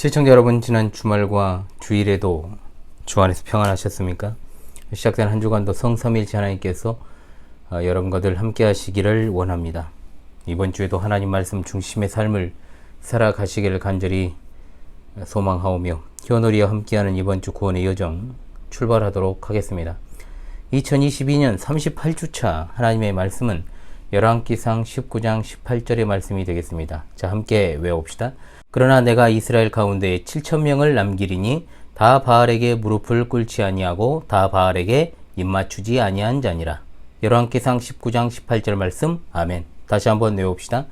시청자 여러분, 지난 주말과 주일에도 주 안에서 평안하셨습니까? 시작된 한 주간도 성삼일체 하나님께서 여러분과들 함께 하시기를 원합니다. 이번 주에도 하나님 말씀 중심의 삶을 살아가시기를 간절히 소망하오며 희원우리와 함께하는 이번 주 구원의 여정 출발하도록 하겠습니다. 2022년 38주차 하나님의 말씀은 열왕기상 19장 18절의 말씀이 되겠습니다. 자, 함께 외워봅시다. 그러나 내가 이스라엘 가운데 7,000명을 남기리니 다 바알에게 무릎을 꿇지 아니하고 다 바알에게 입맞추지 아니한 자니라. 열왕기상 19장 18절 말씀. 아멘. 다시 한번 외웁시다.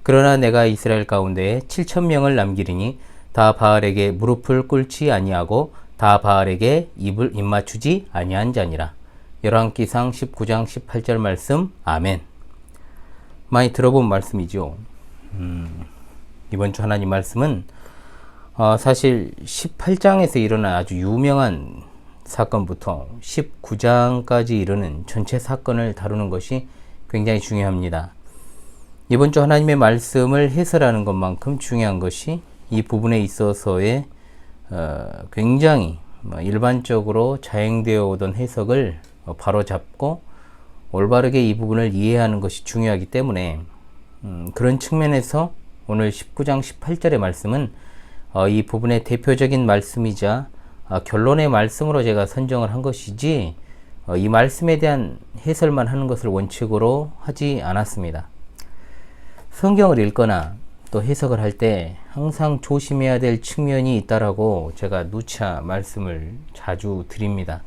그러나 내가 이스라엘 가운데 7,000명을 남기리니 다 바알에게 무릎을 꿇지 아니하고 다 바알에게 입맞추지 아니한 자니라. 열왕기상 19장 18절 말씀. 아멘. 많이 들어본 말씀이죠. 이번 주 하나님 말씀은 사실 18장에서 일어난 아주 유명한 사건부터 19장까지 이르는 전체 사건을 다루는 것이 굉장히 중요합니다. 이번 주 하나님의 말씀을 해설하는 것만큼 중요한 것이 이 부분에 있어서의 굉장히 일반적으로 자행되어 오던 해석을 바로잡고 올바르게 이 부분을 이해하는 것이 중요하기 때문에 그런 측면에서 오늘 19장 18절의 말씀은 이 부분의 대표적인 말씀이자 결론의 말씀으로 제가 선정을 한 것이지 이 말씀에 대한 해설만 하는 것을 원칙으로 하지 않았습니다. 성경을 읽거나 또 해석을 할 때 항상 조심해야 될 측면이 있다라고 제가 누차 말씀을 자주 드립니다.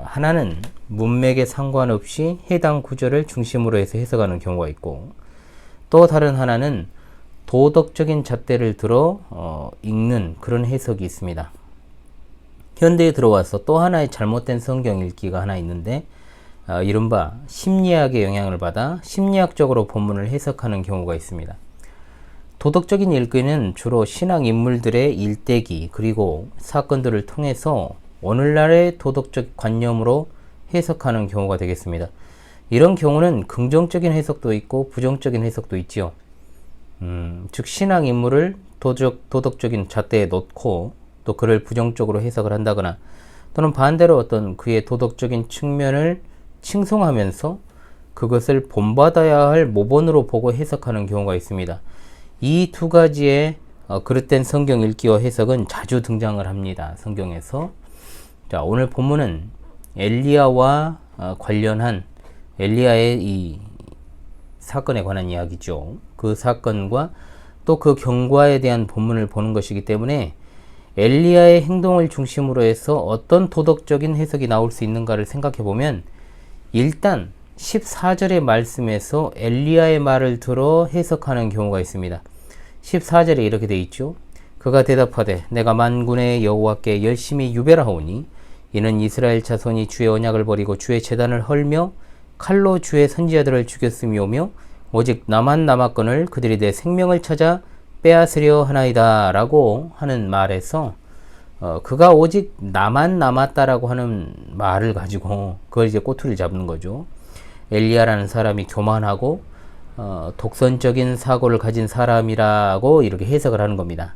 하나는 문맥에 상관없이 해당 구절을 중심으로 해서 해석하는 경우가 있고, 또 다른 하나는 도덕적인 잣대를 들어 읽는 그런 해석이 있습니다. 현대에 들어와서 또 하나의 잘못된 성경 읽기가 하나 있는데 이른바 심리학의 영향을 받아 심리학적으로 본문을 해석하는 경우가 있습니다. 도덕적인 읽기는 주로 신앙 인물들의 일대기 그리고 사건들을 통해서 오늘날의 도덕적 관념으로 해석하는 경우가 되겠습니다. 이런 경우는 긍정적인 해석도 있고 부정적인 해석도 있지요. 즉 신앙 인물을 도덕적인 잣대에 놓고 또 그를 부정적으로 해석을 한다거나, 또는 반대로 어떤 그의 도덕적인 측면을 칭송하면서 그것을 본받아야 할 모본으로 보고 해석하는 경우가 있습니다. 이 두 가지의 그릇된 성경 읽기와 해석은 자주 등장을 합니다. 성경에서. 자, 오늘 본문은 엘리야와 관련한 엘리야의 이 사건에 관한 이야기죠. 그 사건과 또 그 경과에 대한 본문을 보는 것이기 때문에 엘리야의 행동을 중심으로 해서 어떤 도덕적인 해석이 나올 수 있는가를 생각해 보면, 일단 14절의 말씀에서 엘리야의 말을 들어 해석하는 경우가 있습니다. 14절에 이렇게 되어 있죠. 그가 대답하되 내가 만군의 여호와께 열심히 유별하오니 이는 이스라엘 자손이 주의 언약을 버리고 주의 제단을 헐며 칼로 주의 선지자들을 죽였음이오며 오직 나만 남았거늘 그들이 내 생명을 찾아 빼앗으려 하나이다 라고 하는 말에서 그가 오직 나만 남았다라고 하는 말을 가지고 그걸 이제 꼬투리를 잡는 거죠. 엘리야라는 사람이 교만하고 독선적인 사고를 가진 사람이라고 이렇게 해석을 하는 겁니다.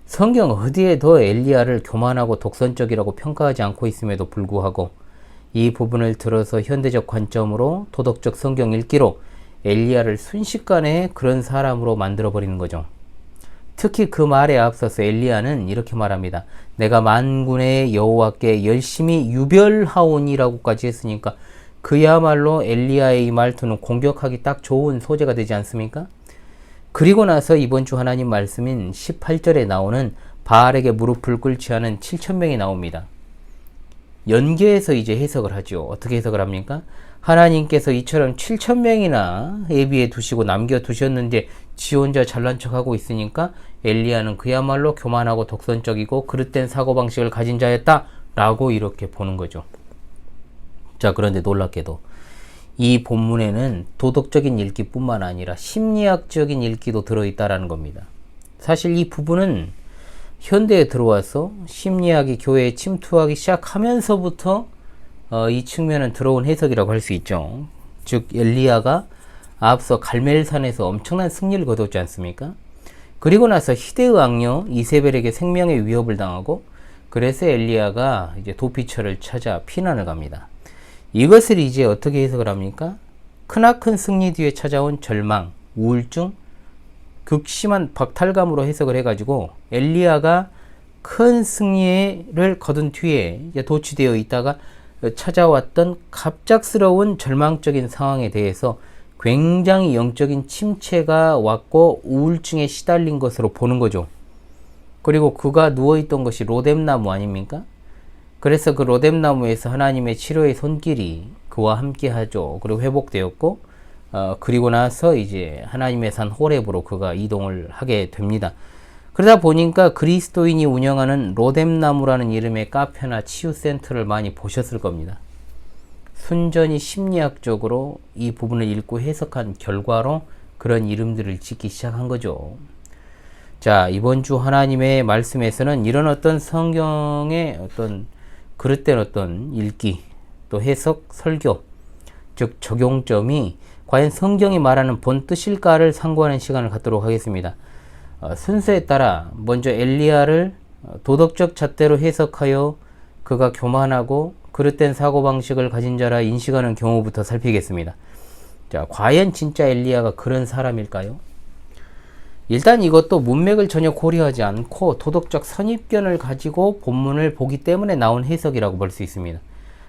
성경 어디에도 엘리야를 교만하고 독선적이라고 평가하지 않고 있음에도 불구하고 이 부분을 들어서 현대적 관점으로 도덕적 성경 읽기로 엘리야를 순식간에 그런 사람으로 만들어버리는 거죠. 특히 그 말에 앞서서 엘리야는 이렇게 말합니다. 내가 만군의 여호와께 열심히 유별하오니라고까지 했으니까 그야말로 엘리야의 이 말투는 공격하기 딱 좋은 소재가 되지 않습니까? 그리고 나서 이번 주 하나님 말씀인 18절에 나오는 바알에게 무릎을 꿇지 않은 7,000명이 나옵니다. 연계해서 이제 해석을 하죠. 어떻게 해석을 합니까? 하나님께서 이처럼 7,000명이나 예비해 두시고 남겨두셨는데 지 혼자 잘난 척하고 있으니까 엘리야는 그야말로 교만하고 독선적이고 그릇된 사고방식을 가진 자였다 라고 이렇게 보는 거죠. 자, 그런데 놀랍게도 이 본문에는 도덕적인 읽기뿐만 아니라 심리학적인 읽기도 들어있다라는 겁니다. 사실 이 부분은 현대에 들어와서 심리학이 교회에 침투하기 시작하면서부터 이 측면은 들어온 해석이라고 할 수 있죠. 즉 엘리야가 앞서 갈멜산에서 엄청난 승리를 거뒀지 않습니까? 그리고 나서 히데의 악녀 이세벨에게 생명의 위협을 당하고 그래서 엘리야가 이제 도피처를 찾아 피난을 갑니다. 이것을 이제 어떻게 해석을 합니까? 크나큰 승리 뒤에 찾아온 절망, 우울증, 극심한 박탈감으로 해석을 해가지고 엘리야가 큰 승리를 거둔 뒤에 이제 도취되어 있다가 찾아왔던 갑작스러운 절망적인 상황에 대해서 굉장히 영적인 침체가 왔고 우울증에 시달린 것으로 보는 거죠. 그리고 그가 누워있던 것이 로뎀나무 아닙니까? 그래서 그 로뎀나무에서 하나님의 치료의 손길이 그와 함께 하죠. 그리고 회복되었고 그리고 나서 이제 하나님의 산 호렙으로 그가 이동을 하게 됩니다. 그러다 보니까 그리스도인이 운영하는 로뎀나무라는 이름의 카페나 치유센터를 많이 보셨을 겁니다. 순전히 심리학적으로 이 부분을 읽고 해석한 결과로 그런 이름들을 짓기 시작한 거죠. 자, 이번 주 하나님의 말씀에서는 이런 어떤 성경의 어떤 그릇된 어떤 읽기, 또 해석, 설교, 즉 적용점이 과연 성경이 말하는 본 뜻일까를 상고하는 시간을 갖도록 하겠습니다. 순서에 따라 먼저 엘리야를 도덕적 잣대로 해석하여 그가 교만하고 그릇된 사고방식을 가진 자라 인식하는 경우부터 살피겠습니다. 자, 과연 진짜 엘리야가 그런 사람일까요? 일단 이것도 문맥을 전혀 고려하지 않고 도덕적 선입견을 가지고 본문을 보기 때문에 나온 해석이라고 볼 수 있습니다.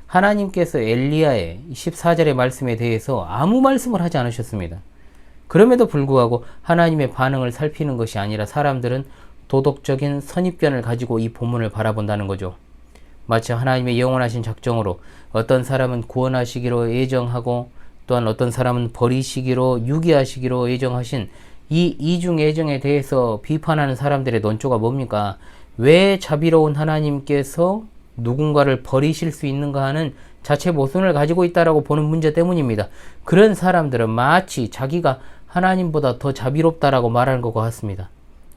하나님께서 엘리야의 14절의 말씀에 대해서 아무 말씀을 하지 않으셨습니다. 그럼에도 불구하고 하나님의 반응을 살피는 것이 아니라 사람들은 도덕적인 선입견을 가지고 이 본문을 바라본다는 거죠. 마치 하나님의 영원하신 작정으로 어떤 사람은 구원하시기로 예정하고 또한 어떤 사람은 버리시기로 유기하시기로 예정하신 이 이중 예정에 대해서 비판하는 사람들의 논조가 뭡니까? 왜 자비로운 하나님께서 누군가를 버리실 수 있는가 하는 자체 모순을 가지고 있다라고 보는 문제 때문입니다. 그런 사람들은 마치 자기가 하나님보다 더 자비롭다라고 말하는 것과 같습니다.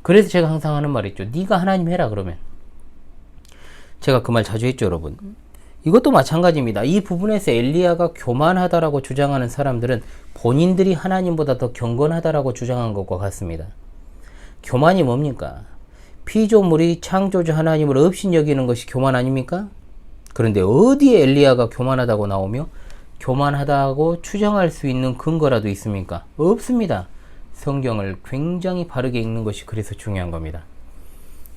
그래서 제가 항상 하는 말 있죠. 네가 하나님 해라 그러면. 제가 그 말 자주 했죠, 여러분. 이것도 마찬가지입니다. 이 부분에서 엘리야가 교만하다라고 주장하는 사람들은 본인들이 하나님보다 더 경건하다라고 주장한 것과 같습니다. 교만이 뭡니까? 피조물이 창조주 하나님을 업신여기는 것이 교만 아닙니까? 그런데 어디에 엘리야가 교만하다고 나오며 교만하다고 추정할 수 있는 근거라도 있습니까? 없습니다. 성경을 굉장히 바르게 읽는 것이 그래서 중요한 겁니다.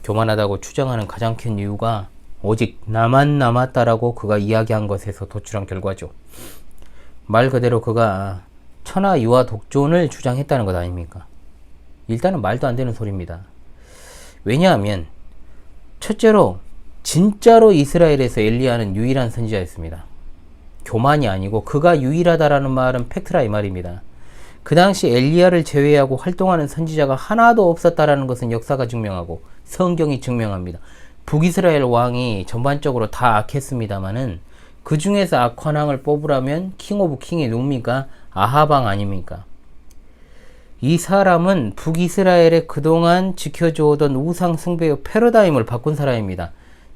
교만하다고 추정하는 가장 큰 이유가 오직 나만 남았다라고 그가 이야기한 것에서 도출한 결과죠. 말 그대로 그가 천하 유아 독존을 주장했다는 것 아닙니까? 일단은 말도 안 되는 소리입니다. 왜냐하면 첫째로 진짜로 이스라엘에서 엘리야는 유일한 선지자였습니다. 교만이 아니고 그가 유일하다라는 말은 팩트라 이 말입니다. 그 당시 엘리야를 제외하고 활동하는 선지자가 하나도 없었다라는 것은 역사가 증명하고 성경이 증명합니다. 북이스라엘 왕이 전반적으로 다 악했습니다마는 그 중에서 악한 왕을 뽑으라면 킹 오브 킹이 누굽니까? 아하방 아닙니까? 이 사람은 북이스라엘에 그동안 지켜주오던 우상 숭배의 패러다임을 바꾼 사람입니다.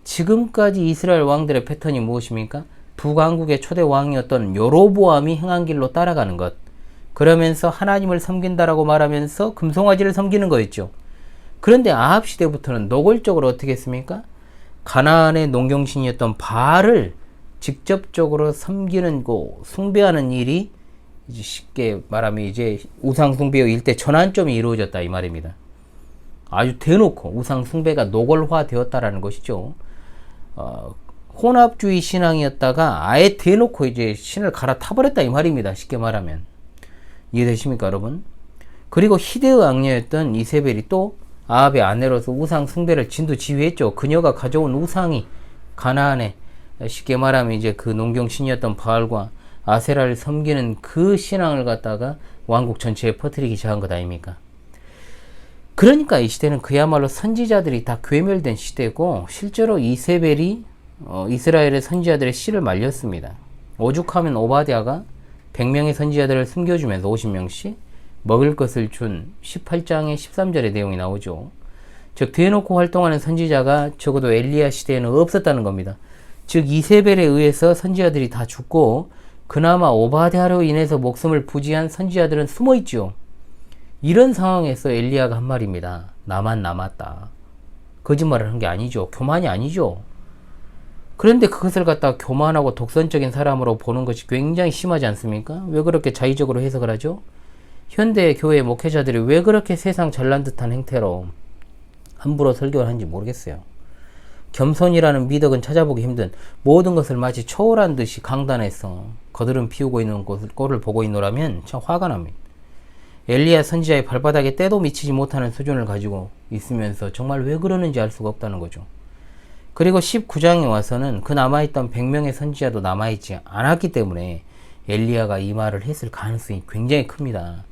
지금까지 이스라엘 왕들의 패턴이 무엇입니까? 북왕국의 초대 왕이었던 여로보암이 행한 길로 따라가는 것. 그러면서 하나님을 섬긴다라고 말하면서 금송아지를 섬기는 거였죠. 그런데 아합 시대부터는 노골적으로 어떻게 했습니까? 가나안의 농경신이었던 바알을 직접적으로 섬기는 거, 숭배하는 일이 이제 쉽게 말하면 이제 우상 숭배의 일대 전환점이 이루어졌다 이 말입니다. 아주 대놓고 우상 숭배가 노골화 되었다라는 것이죠. 혼합주의 신앙이었다가 아예 대놓고 이제 신을 갈아타버렸다 이 말입니다. 쉽게 말하면. 이해되십니까, 여러분? 그리고 히데의 악녀였던 이세벨이 또 아합의 아내로서 우상 숭배를 진두지휘했죠. 그녀가 가져온 우상이 가나안에 쉽게 말하면 이제 그 농경신이었던 바알과 아세라를 섬기는 그 신앙을 갖다가 왕국 전체에 퍼뜨리기 시작한 것 아닙니까? 그러니까 이 시대는 그야말로 선지자들이 다 괴멸된 시대고 실제로 이세벨이 이스라엘의 선지자들의 씨를 말렸습니다. 오죽하면 오바댜가 100명의 선지자들을 숨겨주면서 50명씩 먹을 것을 준 18장의 13절의 내용이 나오죠. 즉 대놓고 활동하는 선지자가 적어도 엘리야 시대에는 없었다는 겁니다. 즉 이세벨에 의해서 선지자들이 다 죽고 그나마 오바댜로 인해서 목숨을 부지한 선지자들은 숨어있죠. 이런 상황에서 엘리야가 한 말입니다. 나만 남았다. 거짓말을 한 게 아니죠. 교만이 아니죠. 그런데 그것을 갖다가 교만하고 독선적인 사람으로 보는 것이 굉장히 심하지 않습니까? 왜 그렇게 자의적으로 해석을 하죠? 현대 교회 목회자들이 왜 그렇게 세상 잘난 듯한 행태로 함부로 설교를 하는지 모르겠어요. 겸손이라는 미덕은 찾아보기 힘든, 모든 것을 마치 초월한 듯이 강단에서 거드름 피우고 있는 꼴을 보고 있노라면 참 화가 납니다. 엘리야 선지자의 발바닥에 때도 미치지 못하는 수준을 가지고 있으면서 정말 왜 그러는지 알 수가 없다는 거죠. 그리고 19장에 와서는 그 남아있던 100명의 선지자도 남아있지 않았기 때문에 엘리야가 이 말을 했을 가능성이 굉장히 큽니다.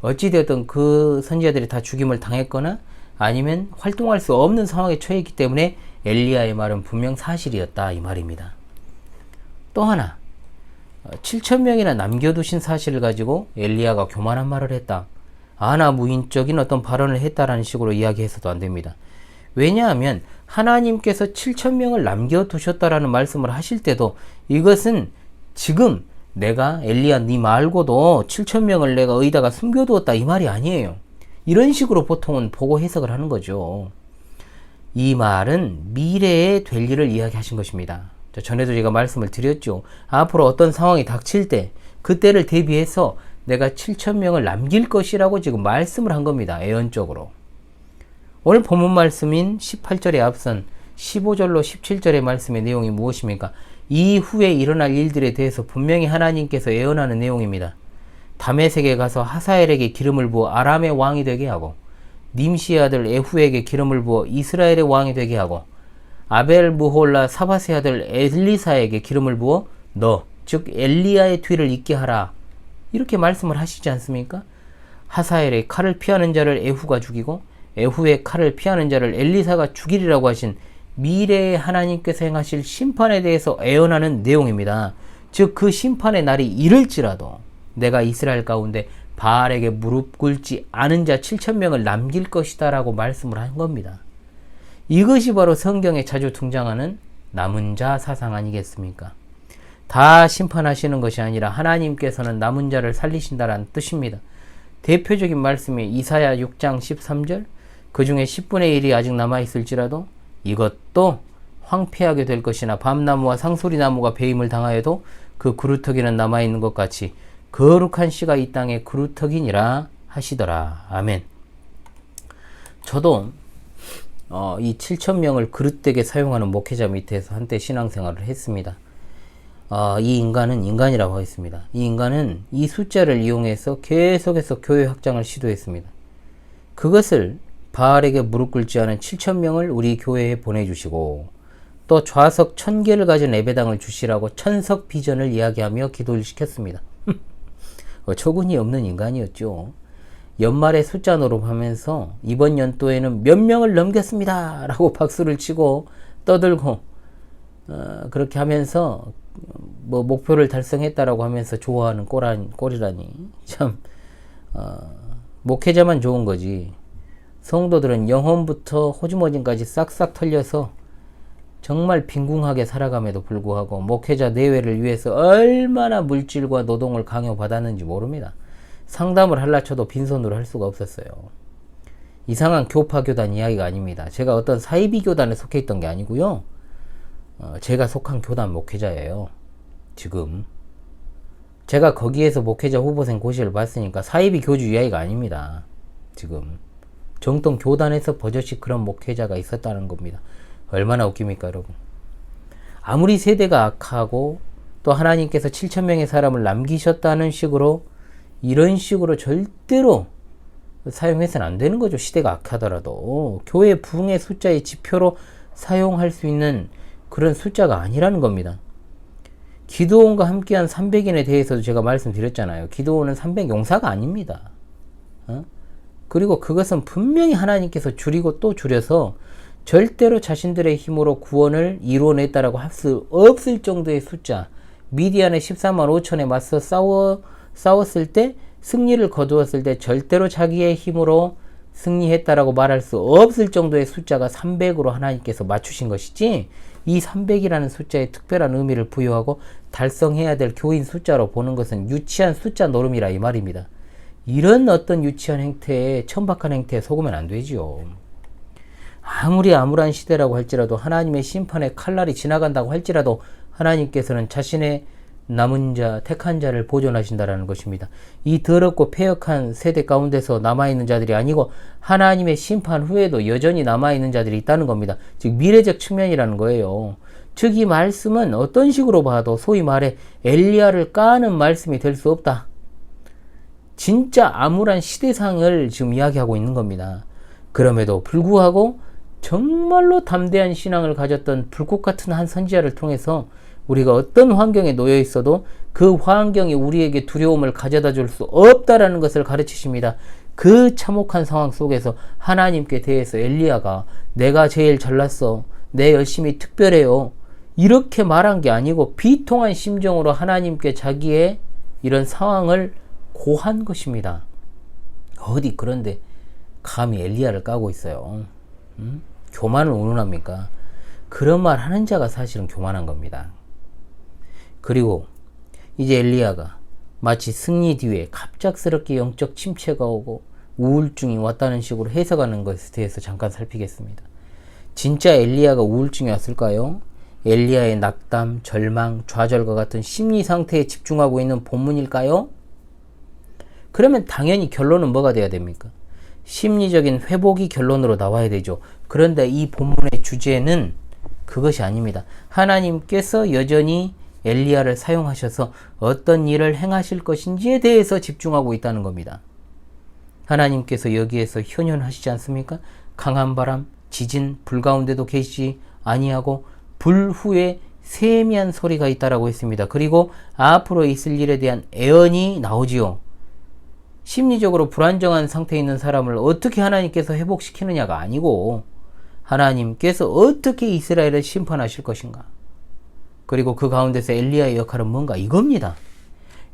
어찌되었든 그 선지자들이 다 죽임을 당했거나 아니면 활동할 수 없는 상황에 처했기 때문에 엘리야의 말은 분명 사실이었다, 이 말입니다. 또 하나, 7,000명이나 남겨두신 사실을 가지고 엘리야가 교만한 말을 했다, 아나무인적인 어떤 발언을 했다라는 식으로 이야기해서도 안 됩니다. 왜냐하면 하나님께서 7,000명을 남겨두셨다라는 말씀을 하실 때도 이것은 지금 내가 엘리야 네 말고도 7,000명을 내가 어디다가 숨겨두었다, 이 말이 아니에요. 이런 식으로 보통은 보고 해석을 하는 거죠. 이 말은 미래에 될 일을 이야기하신 것입니다. 전에도 제가 말씀을 드렸죠. 앞으로 어떤 상황이 닥칠 때 그때를 대비해서 내가 7,000명을 남길 것이라고 지금 말씀을 한 겁니다. 예언적으로. 오늘 본문 말씀인 18절에 앞선 15절로 17절의 말씀의 내용이 무엇입니까? 이후에 일어날 일들에 대해서 분명히 하나님께서 예언하는 내용입니다. 다메섹에 가서 하사엘에게 기름을 부어 아람의 왕이 되게 하고, 님시의 아들 에후에게 기름을 부어 이스라엘의 왕이 되게 하고, 아벨 무홀라 사바스의 아들 엘리사에게 기름을 부어 너, 즉 엘리야의 뒤를 잇게 하라, 이렇게 말씀을 하시지 않습니까? 하사엘의 칼을 피하는 자를 에후가 죽이고 에후의 칼을 피하는 자를 엘리사가 죽이리라고 하신 미래의 하나님께서 행하실 심판에 대해서 예언하는 내용입니다. 즉 그 심판의 날이 이를지라도 내가 이스라엘 가운데 바알에게 무릎 꿇지 않은 자 7,000명을 남길 것이다 라고 말씀을 한 겁니다. 이것이 바로 성경에 자주 등장하는 남은 자 사상 아니겠습니까? 다 심판하시는 것이 아니라 하나님께서는 남은 자를 살리신다라는 뜻입니다. 대표적인 말씀이 이사야 6장 13절, 그 중에 10분의 1이 아직 남아있을지라도 이것도 황폐하게 될 것이나 밤나무와 상소리나무가 배임을 당하여도 그 그루터기는 남아있는 것 같이 거룩한 씨가 이 땅에 그루터기니라 하시더라. 아멘. 저도 이 7,000명을 그릇되게 사용하는 목회자 밑에서 한때 신앙생활을 했습니다. 이 인간은 인간이라고 하겠습니다. 이 인간은 이 숫자를 이용해서 계속해서 교회 확장을 시도했습니다. 그것을 바알에게 무릎 꿇지 않은 7,000명을 우리 교회에 보내주시고, 또 좌석 1,000개를 가진 예배당을 주시라고 천석 비전을 이야기하며 기도를 시켰습니다. 초근이 없는 인간이었죠. 연말에 숫자 노름하면서 이번 연도에는 몇 명을 넘겼습니다 라고 박수를 치고 떠들고 그렇게 하면서 뭐 목표를 달성했다라고 하면서 좋아하는 꼴이라니 참 목회자만 좋은 거지 성도들은 영혼부터 호주머니까지 싹싹 털려서 정말 빈궁하게 살아감에도 불구하고 목회자 내외를 위해서 얼마나 물질과 노동을 강요받았는지 모릅니다. 상담을 하려 쳐도 빈손으로 할 수가 없었어요. 이상한 교파교단 이야기가 아닙니다. 제가 어떤 사이비 교단에 속해 있던 게 아니고요. 제가 속한 교단 목회자예요. 지금 제가 거기에서 목회자 후보생 고시를 봤으니까 사이비 교주 이야기가 아닙니다. 지금 정통 교단에서 버젓이 그런 목회자가 있었다는 겁니다. 얼마나 웃깁니까 여러분. 아무리 세대가 악하고 또 하나님께서 7,000명의 사람을 남기셨다는 식으로 이런 식으로 절대로 사용해서는 안 되는 거죠. 시대가 악하더라도 교회 부흥의 숫자의 지표로 사용할 수 있는 그런 숫자가 아니라는 겁니다. 기드온과 함께한 300인에 대해서도 제가 말씀드렸잖아요. 기드온은 300용사가 아닙니다. 그리고 그것은 분명히 하나님께서 줄이고 또 줄여서 절대로 자신들의 힘으로 구원을 이루어냈다라고 할 수 없을 정도의 숫자. 미디안의 14만 5천에 맞서 싸웠을 때 승리를 거두었을 때 절대로 자기의 힘으로 승리했다라고 말할 수 없을 정도의 숫자가 300으로 하나님께서 맞추신 것이지, 이 300이라는 숫자에 특별한 의미를 부여하고 달성해야 될 교인 숫자로 보는 것은 유치한 숫자 노름이라 이 말입니다. 이런 어떤 유치한 행태에, 천박한 행태에 속으면 안 되지요. 아무리 암울한 시대라고 할지라도, 하나님의 심판의 칼날이 지나간다고 할지라도 하나님께서는 자신의 남은 자, 택한 자를 보존하신다라는 것입니다. 이 더럽고 패역한 세대 가운데서 남아있는 자들이 아니고 하나님의 심판 후에도 여전히 남아있는 자들이 있다는 겁니다. 즉 미래적 측면이라는 거예요. 즉 이 말씀은 어떤 식으로 봐도 소위 말해 엘리야를 까는 말씀이 될 수 없다. 진짜 암울한 시대상을 지금 이야기하고 있는 겁니다. 그럼에도 불구하고 정말로 담대한 신앙을 가졌던 불꽃 같은 한 선지자를 통해서 우리가 어떤 환경에 놓여 있어도 그 환경이 우리에게 두려움을 가져다 줄 수 없다라는 것을 가르치십니다. 그 참혹한 상황 속에서 하나님께 대해서 엘리야가 내가 제일 잘났어, 내 열심히 특별해요, 이렇게 말한 게 아니고 비통한 심정으로 하나님께 자기의 이런 상황을 고한 것입니다. 어디 그런데 감히 엘리야를 까고 있어요. 교만을 운운합니까? 그런 말 하는 자가 사실은 교만한 겁니다. 그리고 이제 엘리야가 마치 승리 뒤에 갑작스럽게 영적 침체가 오고 우울증이 왔다는 식으로 해석하는 것에 대해서 잠깐 살피겠습니다. 진짜 엘리야가 우울증이 왔을까요? 엘리야의 낙담, 절망, 좌절과 같은 심리 상태에 집중하고 있는 본문일까요? 그러면 당연히 결론은 뭐가 돼야 됩니까? 심리적인 회복이 결론으로 나와야 되죠. 그런데 이 본문의 주제는 그것이 아닙니다. 하나님께서 여전히 엘리야를 사용하셔서 어떤 일을 행하실 것인지에 대해서 집중하고 있다는 겁니다. 하나님께서 여기에서 현현하시지 않습니까? 강한 바람, 지진, 불 가운데도 계시지 아니하고 불 후에 세미한 소리가 있다라고 했습니다. 그리고 앞으로 있을 일에 대한 애언이 나오지요. 심리적으로 불안정한 상태에 있는 사람을 어떻게 하나님께서 회복시키느냐가 아니고 하나님께서 어떻게 이스라엘을 심판하실 것인가. 그리고 그 가운데서 엘리야의 역할은 뭔가, 이겁니다.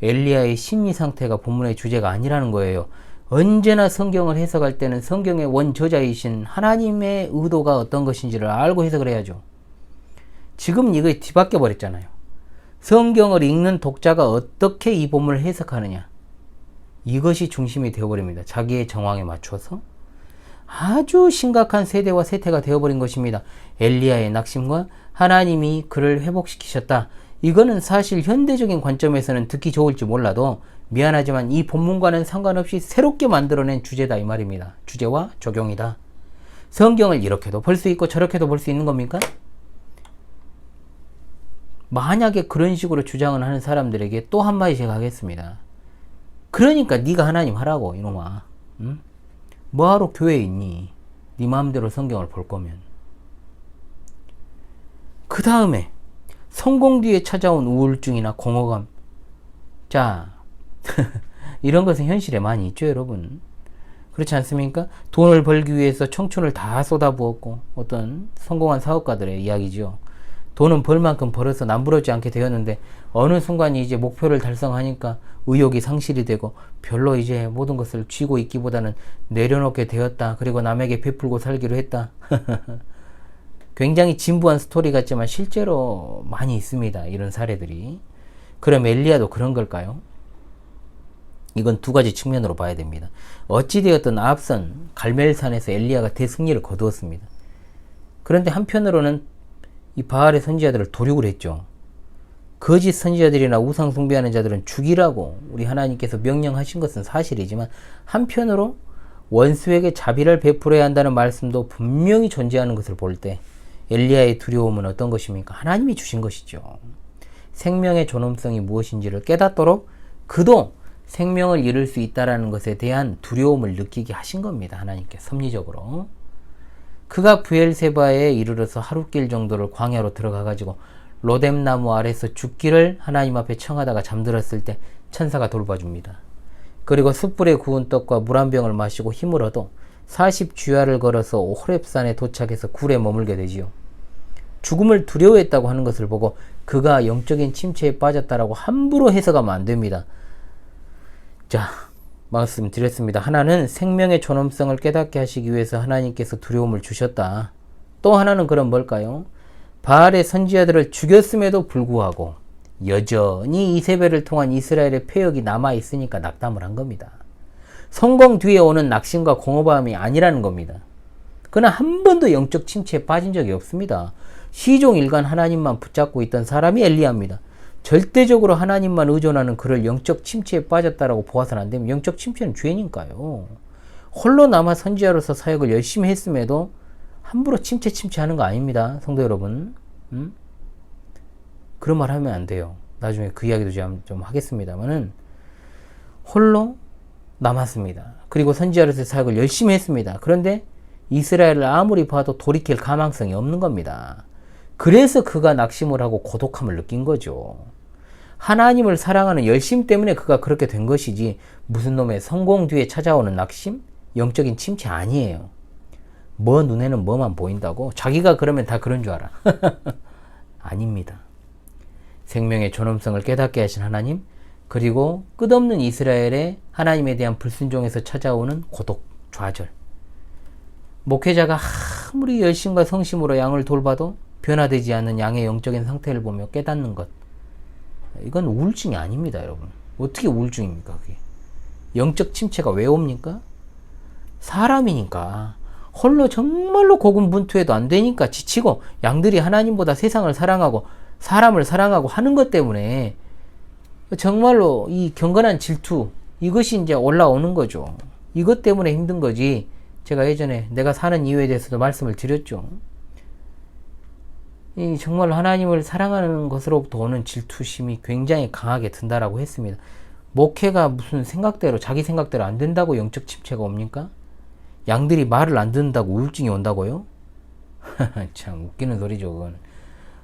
엘리야의 심리 상태가 본문의 주제가 아니라는 거예요. 언제나 성경을 해석할 때는 성경의 원저자이신 하나님의 의도가 어떤 것인지를 알고 해석을 해야죠. 지금 이거 뒤바뀌어 버렸잖아요. 성경을 읽는 독자가 어떻게 이 본문을 해석하느냐, 이것이 중심이 되어버립니다. 자기의 정황에 맞춰서 아주 심각한 세대와 세태가 되어버린 것입니다. 엘리야의 낙심과 하나님이 그를 회복시키셨다. 이거는 사실 현대적인 관점에서는 듣기 좋을지 몰라도 미안하지만 이 본문과는 상관없이 새롭게 만들어낸 주제다 이 말입니다. 주제와 적용이다. 성경을 이렇게도 볼 수 있고 저렇게도 볼 수 있는 겁니까? 만약에 그런 식으로 주장을 하는 사람들에게 또 한마디 제가 하겠습니다. 그러니까 네가 하나님 하라고, 이놈아. 응? 뭐하러 교회에 있니? 네 마음대로 성경을 볼 거면. 그 다음에 성공 뒤에 찾아온 우울증이나 공허감. 자, 이런 것은 현실에 많이 있죠, 여러분. 그렇지 않습니까? 돈을 벌기 위해서 청춘을 다 쏟아부었고, 어떤 성공한 사업가들의 이야기죠. 돈은 벌 만큼 벌어서 남부럽지 않게 되었는데 어느 순간 이제 목표를 달성하니까 의욕이 상실이 되고 별로 이제 모든 것을 쥐고 있기보다는 내려놓게 되었다. 그리고 남에게 베풀고 살기로 했다. 굉장히 진부한 스토리 같지만 실제로 많이 있습니다. 이런 사례들이. 그럼 엘리야도 그런 걸까요? 이건 두 가지 측면으로 봐야 됩니다. 어찌되었든 앞선 갈멜산에서 엘리야가 대승리를 거두었습니다. 그런데 한편으로는 이 바알의 선지자들을 도륙을 했죠. 거짓 선지자들이나 우상 숭배하는 자들은 죽이라고 우리 하나님께서 명령하신 것은 사실이지만 한편으로 원수에게 자비를 베풀어야 한다는 말씀도 분명히 존재하는 것을 볼 때 엘리야의 두려움은 어떤 것입니까? 하나님이 주신 것이죠. 생명의 존엄성이 무엇인지를 깨닫도록 그도 생명을 잃을 수 있다는 것에 대한 두려움을 느끼게 하신 겁니다. 하나님께 섭리적으로. 그가 브엘세바에 이르러서 하룻길 정도를 광야로 들어가가지고 로뎀나무 아래서 죽기를 하나님 앞에 청하다가 잠들었을 때 천사가 돌봐줍니다. 그리고 숯불에 구운 떡과 물 한 병을 마시고 힘을 얻어 40주야를 걸어서 호렙산에 도착해서 굴에 머물게 되지요. 죽음을 두려워했다고 하는 것을 보고 그가 영적인 침체에 빠졌다라고 함부로 해석하면 안 됩니다. 자, 말씀드렸습니다. 하나는 생명의 존엄성을 깨닫게 하시기 위해서 하나님께서 두려움을 주셨다. 또 하나는 그럼 뭘까요? 바알의 선지자들을 죽였음에도 불구하고 여전히 이세벨을 통한 이스라엘의 폐역이 남아있으니까 낙담을 한 겁니다. 성공 뒤에 오는 낙심과 공허함이 아니라는 겁니다. 그러나 한 번도 영적 침체에 빠진 적이 없습니다. 시종일관 하나님만 붙잡고 있던 사람이 엘리야입니다. 절대적으로 하나님만 의존하는 그를 영적 침체에 빠졌다라고 보아서는 안 됩니다. 영적 침체는 죄니까요. 홀로 남아 선지자로서 사역을 열심히 했음에도 함부로 침체하는 거 아닙니다. 성도 여러분. 그런 말 하면 안 돼요. 나중에 그 이야기도 좀 하겠습니다만은 홀로 남았습니다. 그리고 선지자로서의 사역을 열심히 했습니다. 그런데 이스라엘을 아무리 봐도 돌이킬 가망성이 없는 겁니다. 그래서 그가 낙심을 하고 고독함을 느낀 거죠. 하나님을 사랑하는 열심 때문에 그가 그렇게 된 것이지 무슨 놈의 성공 뒤에 찾아오는 낙심? 영적인 침체 아니에요. 뭐 눈에는 뭐만 보인다고? 자기가 그러면 다 그런 줄 알아. 아닙니다. 생명의 존엄성을 깨닫게 하신 하나님, 그리고 끝없는 이스라엘의 하나님에 대한 불순종에서 찾아오는 고독, 좌절. 목회자가 아무리 열심과 성심으로 양을 돌봐도 변화되지 않는 양의 영적인 상태를 보며 깨닫는 것. 이건 우울증이 아닙니다, 여러분. 어떻게 우울증입니까, 그게? 영적 침체가 왜 옵니까? 사람이니까. 홀로 정말로 고군분투해도 안 되니까 지치고 양들이 하나님보다 세상을 사랑하고 사람을 사랑하고 하는 것 때문에 정말로 이 경건한 질투, 이것이 이제 올라오는 거죠. 이것 때문에 힘든 거지. 제가 예전에 내가 사는 이유에 대해서도 말씀을 드렸죠. 이 정말 하나님을 사랑하는 것으로부터 오는 질투심이 굉장히 강하게 든다라고 했습니다. 목회가 무슨 생각대로, 자기 생각대로 안 된다고 영적 침체가 옵니까? 양들이 말을 안 듣는다고 우울증이 온다고요? 참 웃기는 소리죠, 그건.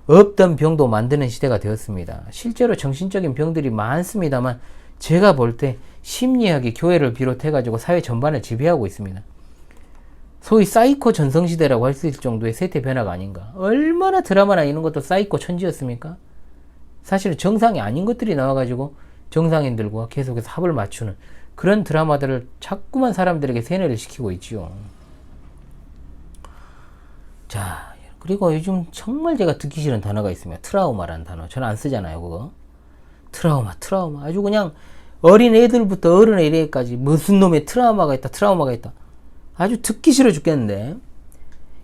없던 병도 만드는 시대가 되었습니다. 실제로 정신적인 병들이 많습니다만 제가 볼 때 심리학이 교회를 비롯해가지고 사회 전반을 지배하고 있습니다. 소위 사이코 전성시대라고 할 수 있을 정도의 세태 변화가 아닌가. 얼마나 드라마나 이런 것도 사이코 천지였습니까? 사실은 정상이 아닌 것들이 나와가지고 정상인들과 계속해서 합을 맞추는 그런 드라마들을 자꾸만 사람들에게 세뇌를 시키고 있지요. 자, 그리고 요즘 정말 제가 듣기 싫은 단어가 있습니다. 트라우마라는 단어. 저는 안 쓰잖아요, 그거. 트라우마. 아주 그냥 어린 애들부터 어른 애들까지 무슨 놈의 트라우마가 있다. 아주 듣기 싫어 죽겠는데.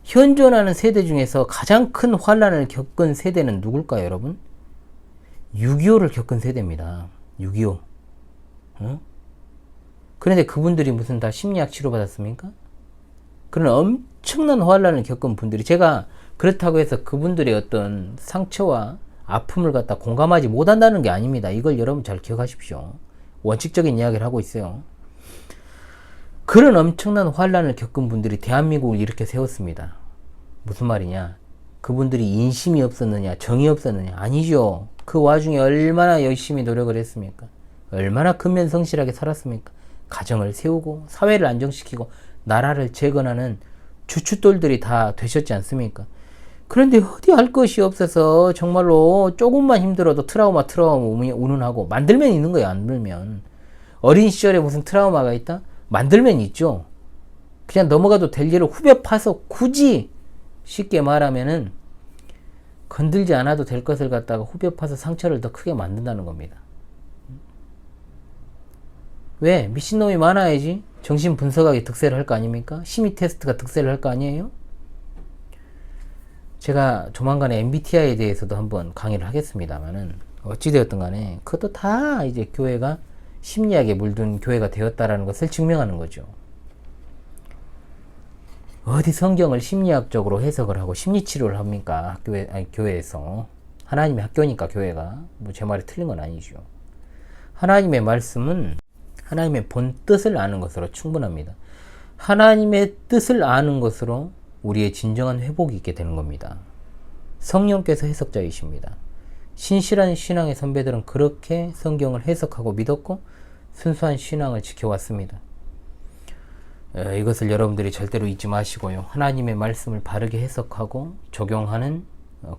현존하는 세대 중에서 가장 큰 환란을 겪은 세대는 누굴까요, 여러분? 6.25를 겪은 세대입니다. 6.25. 그런데 그분들이 무슨 다 심리학 치료받았습니까? 그런 엄청난 환란을 겪은 분들이, 제가 그렇다고 해서 그분들의 어떤 상처와 아픔을 갖다 공감하지 못한다는 게 아닙니다. 이걸 여러분 잘 기억하십시오. 원칙적인 이야기를 하고 있어요. 그런 엄청난 환란을 겪은 분들이 대한민국을 이렇게 세웠습니다. 무슨 말이냐? 그분들이 인심이 없었느냐, 정이 없었느냐? 아니죠. 그 와중에 얼마나 열심히 노력을 했습니까? 얼마나 근면성실하게 살았습니까? 가정을 세우고 사회를 안정시키고 나라를 재건하는 주춧돌들이 다 되셨지 않습니까? 그런데 어디 할 것이 없어서 정말로 조금만 힘들어도 트라우마 운운하고 만들면 있는 거예요. 안 만들면. 어린 시절에 무슨 트라우마가 있다? 만들면 있죠. 그냥 넘어가도 될 일을 후벼 파서 굳이 쉽게 말하면은 건들지 않아도 될 것을 갖다가 후벼 파서 상처를 더 크게 만든다는 겁니다. 왜? 미친놈이 많아야지 정신 분석학이 득세를 할 거 아닙니까? 심리 테스트가 득세를 할 거 아니에요? 제가 조만간에 MBTI에 대해서도 한번 강의를 하겠습니다만은 어찌되었든 간에 그것도 다 이제 교회가 심리학에 물든 교회가 되었다라는 것을 증명하는 거죠. 어디 성경을 심리학적으로 해석을 하고 심리치료를 합니까? 교회에서. 하나님의 학교니까 교회가. 뭐 제 말이 틀린 건 아니죠. 하나님의 말씀은 하나님의 본 뜻을 아는 것으로 충분합니다. 하나님의 뜻을 아는 것으로 우리의 진정한 회복이 있게 되는 겁니다. 성령께서 해석자이십니다. 신실한 신앙의 선배들은 그렇게 성경을 해석하고 믿었고 순수한 신앙을 지켜왔습니다. 이것을 여러분들이 절대로 잊지 마시고요. 하나님의 말씀을 바르게 해석하고 적용하는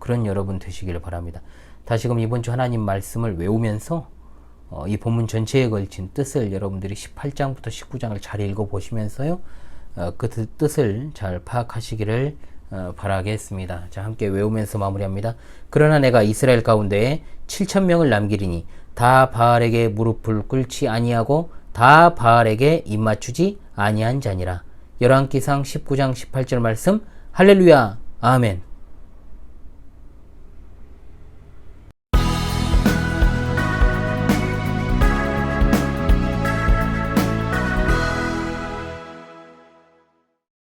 그런 여러분 되시기를 바랍니다. 다시금 이번 주 하나님 말씀을 외우면서 이 본문 전체에 걸친 뜻을 여러분들이 18장부터 19장을 잘 읽어보시면서요. 그 뜻을 잘 파악하시기를 바라겠습니다. 자, 함께 외우면서 마무리합니다. 그러나 내가 이스라엘 가운데에 7,000명을 남기리니 다 바알에게 무릎을 꿇지 아니하고 다 바알에게 입맞추지 아니한 자니라. 열왕기상 19장 18절 말씀. 할렐루야. 아멘.